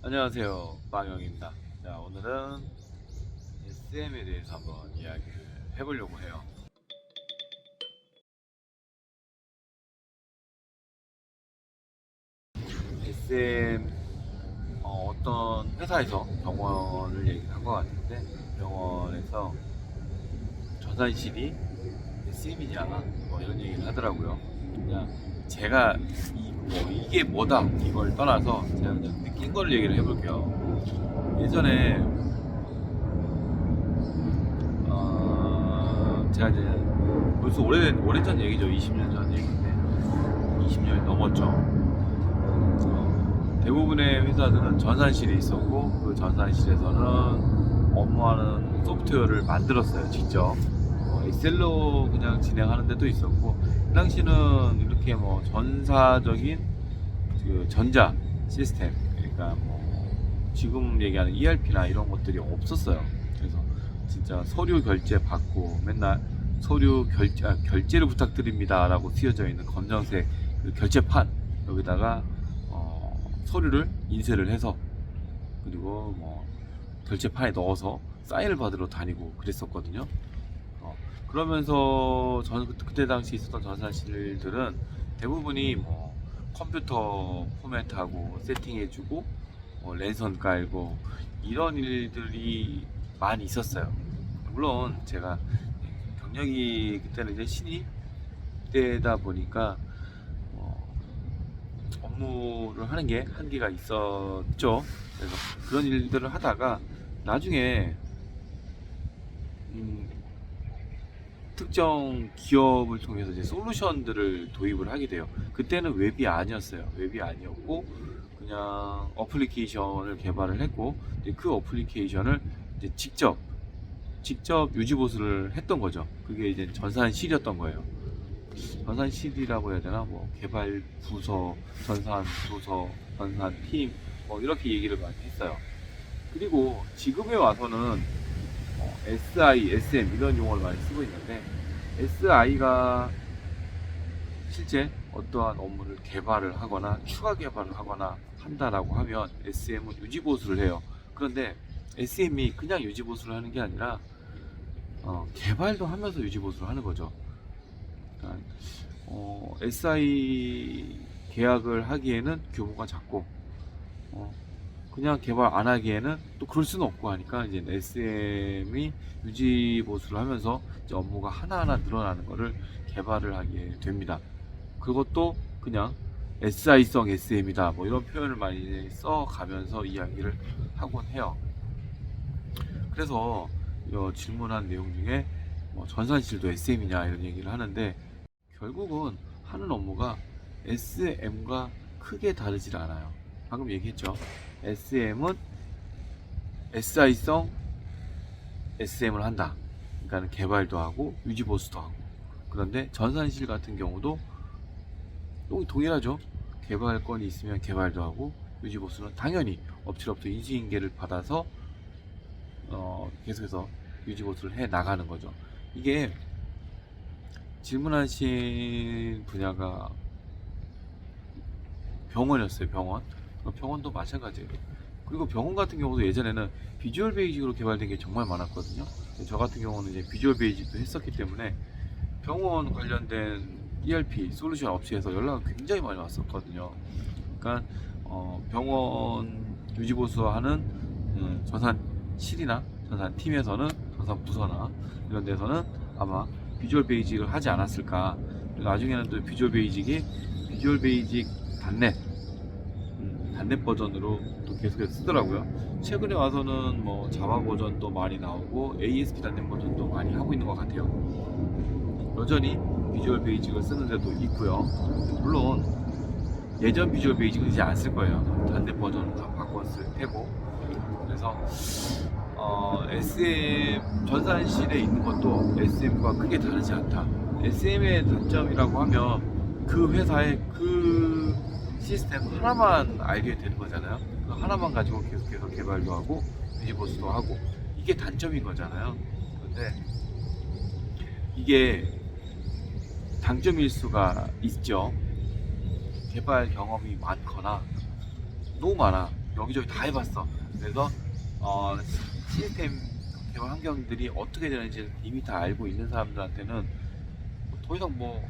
안녕하세요, 빵영입니다. 자, 오늘은 SM에 대해서 한번 이야기를 해보려고 해요. SM, 어떤 회사에서 병원을 얘기를 한 것 같은데, 병원에서 전산실이 SM이냐, 뭐 이런 얘기를 하더라고요. 그냥 제가 이게 뭐다, 이걸 떠나서 제가 그냥 느낀 걸 얘기를 해볼게요. 예전에 제가 이제 벌써 오래전 얘기죠. 20년 전 얘기인데 20년이 넘었죠. 대부분의 회사들은 전산실이 있었고 그 전산실에서는 업무하는 소프트웨어를 만들었어요. 직접 엑셀로 그냥 진행하는 데도 있었고, 그 당시는 이렇게 뭐 전사적인 그 전자 시스템, 그러니까 뭐 지금 얘기하는 ERP나 이런 것들이 없었어요. 그래서 진짜 서류 결제 받고 맨날 결제를 부탁드립니다라고 쓰여져 있는 검정색 그 결제판, 여기다가 서류를 인쇄를 해서, 그리고 뭐 결제판에 넣어서 사인을 받으러 다니고 그랬었거든요. 그러면서 그때 당시 있었던 전산실들은 대부분이 뭐 컴퓨터 포맷하고 세팅해주고 랜선 깔고 이런 일들이 많이 있었어요. 물론 제가 경력이 그때는 이제 신입 때다 보니까 업무를 하는 게 한계가 있었죠. 그래서 그런 일들을 하다가 나중에 음, 특정 기업을 통해서 이제 솔루션들을 도입을 하게 돼요. 그때는 웹이 아니었어요. 웹이 아니었고 그냥 어플리케이션을 개발을 했고, 이제 그 어플리케이션을 이제 직접 유지 보수를 했던 거죠. 그게 이제 전산실이었던 거예요. 전산실이라고 해야 되나? 뭐 개발 부서, 전산 부서, 전산 팀, 뭐 이렇게 얘기를 많이 했어요. 그리고 지금에 와서는 SI, SM 이런 용어를 많이 쓰고 있는데, SI가 실제 어떠한 업무를 개발을 하거나 추가 개발을 하거나 한다라고 하면 SM은 유지 보수를 해요. 그런데 SM이 그냥 유지 보수를 하는 게 아니라 개발도 하면서 유지 보수를 하는 거죠. 그러니까 SI 계약을 하기에는 규모가 작고, 어, 그냥 개발 안 하기에는 또 그럴 수는 없고 하니까 이제 SM이 유지 보수를 하면서 이제 업무가 하나하나 늘어나는 거를 개발을 하게 됩니다. 그것도 그냥 SI성 SM이다 뭐 이런 표현을 많이 써가면서 이야기를 하곤 해요. 그래서 질문한 내용 중에 뭐 전산실도 SM이냐 이런 얘기를 하는데, 결국은 하는 업무가 SM과 크게 다르질 않아요. 방금 얘기했죠. SM은 SI성 SM을 한다. 그러니까 개발도 하고 유지 보수도 하고. 그런데 전산실 같은 경우도 동일하죠. 개발권이 있으면 개발도 하고 유지 보수는 당연히 업체로부터 인수인계를 받아서 계속해서 유지 보수를 해 나가는 거죠. 이게 질문하신 분야가 병원이었어요. 병원도 마찬가지예요. 그리고 병원 같은 경우도 예전에는 비주얼 베이직으로 개발된 게 정말 많았거든요. 저 같은 경우는 이제 비주얼 베이직도 했었기 때문에 병원 관련된 ERP 솔루션 업체에서 연락이 굉장히 많이 왔었거든요. 그러니까 병원 유지보수하는 전산실이나 전산팀에서는, 전산부서나 이런 데서는 아마 비주얼 베이직을 하지 않았을까. 나중에는 또 비주얼 베이직 단넷, 단넷 버전으로 또 계속해서 쓰더라고요. 최근에 와서는 뭐 자바 버전도 많이 나오고 ASP 단넷 버전도 많이 하고 있는 것 같아요. 여전히 비주얼 베이직을 쓰는 데도 있고요. 물론 예전 비주얼 베이직은 이제 안 쓸 거예요. 단넷 버전을 다 바꿨을 테고. 그래서 SM 전산실에 있는 것도 SM과 크게 다르지 않다. SM의 단점이라고 하면 그 회사의 그 시스템 하나만 알게 되는 거잖아요. 그 하나만 가지고 계속해서 개발도 하고 유지보수도 하고, 이게 단점인 거잖아요. 그런데 이게 장점일 수가 있죠. 개발 경험이 많거나, 너무 많아. 여기저기 다 해봤어. 그래서 시스템 개발 환경들이 어떻게 되는지 이미 다 알고 있는 사람들한테는 더 이상 뭐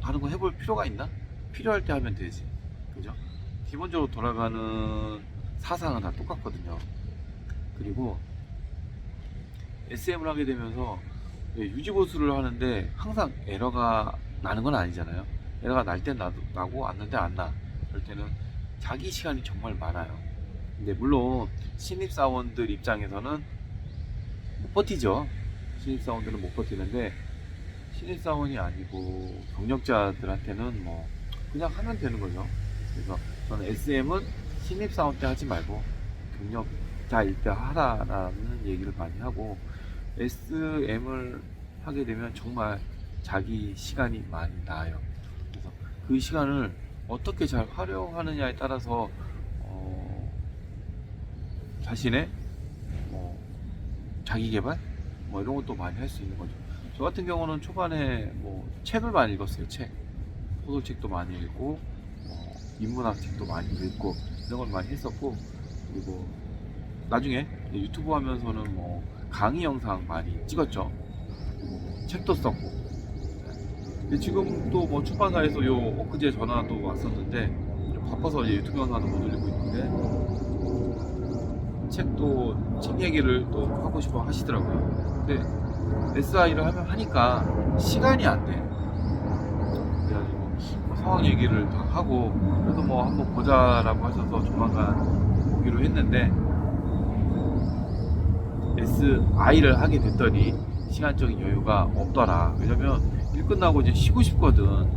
다른 거 해볼 필요가 있나? 필요할 때 하면 되지. 그죠? 기본적으로 돌아가는 사상은 다 똑같거든요. 그리고 SM을 하게 되면서 유지보수를 하는데 항상 에러가 나는 건 아니잖아요. 에러가 날 땐 나고 안 날 땐 안 나. 그럴 때는 자기 시간이 정말 많아요. 근데 물론 신입사원들 입장에서는 못 버티죠. 신입사원들은 못 버티는데 신입사원이 아니고 경력자들한테는 뭐 그냥 하면 되는 거죠. 그래서 저는 SM은 신입사원 때 하지 말고 경력자일 때 하라라는 얘기를 많이 하고, SM을 하게 되면 정말 자기 시간이 많이 나요. 그래서 그 시간을 어떻게 잘 활용하느냐에 따라서 자신의 자기 개발 뭐 이런 것도 많이 할 수 있는 거죠. 저 같은 경우는 초반에 뭐 책을 많이 읽었어요. 소설책도 많이 읽고 인문학 책도 많이 읽고 이런 걸 많이 했었고, 그리고 나중에 유튜브 하면서는 뭐 강의 영상 많이 찍었죠. 책도 썼고. 근데 지금 또 뭐 출판사에서 엊그제 전화도 왔었는데 좀 바빠서 이제 유튜브 영상도 못 올리고 있는데 책 얘기를 또 하고 싶어 하시더라고요. 근데 SI를 하니까 시간이 안 돼. 그래가지고 뭐 상황 얘기를 다 하고, 그래도 뭐 한번 보자라고 하셔서 조만간 보기로 했는데, SI를 하게 됐더니 시간적인 여유가 없더라. 왜냐면 일 끝나고 이제 쉬고 싶거든.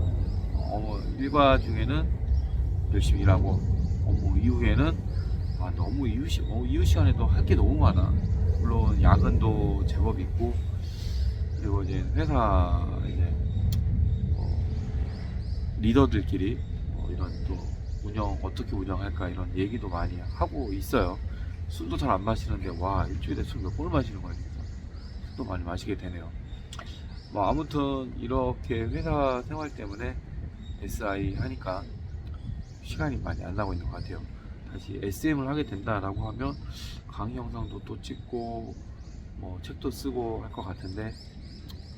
일과 중에는 열심히 일하고 업무 이후에는 너무 이후 시간에도 할 게 너무 많아. 물론 야근도 제법 있고, 그리고 이제 회사 이제 리더들끼리 이런 또 어떻게 운영할까 이런 얘기도 많이 하고 있어요. 술도 잘 안 마시는데 일주일에 술 몇 번을 마시는 거야 진짜. 술도 많이 마시게 되네요. 뭐 아무튼 이렇게 회사 생활 때문에 SI 하니까 시간이 많이 안 나고 있는 것 같아요. 다시 SM을 하게 된다라고 하면 강의 영상도 또 찍고 뭐 책도 쓰고 할 것 같은데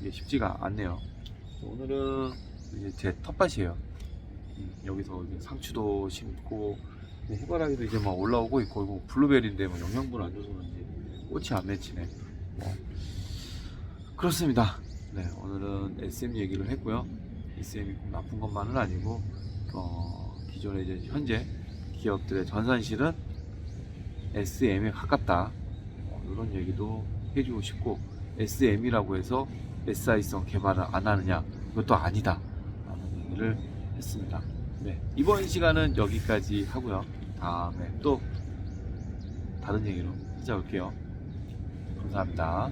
이게 쉽지가 않네요. 오늘은 이제 제 텃밭이에요. 여기서 이제 상추도 심고 해바라기도 이제 막 올라오고 있고, 이거 블루베리인데 뭐 영양분 안 줘서 그런지 꽃이 안 맺히네. 그렇습니다. 네, 오늘은 SM 얘기를 했고요. SM이 꼭 나쁜 것만은 아니고 기존에 이제 현재 기업들의 전산실은 SM에 가깝다, 이런 얘기도 해주고 싶고, SM이라고 해서 SI성 개발을 안 하느냐, 이것도 아니다 라는 얘기를 했습니다. 네, 이번 시간은 여기까지 하고요. 다음에 또 다른 얘기로 찾아올게요. 감사합니다.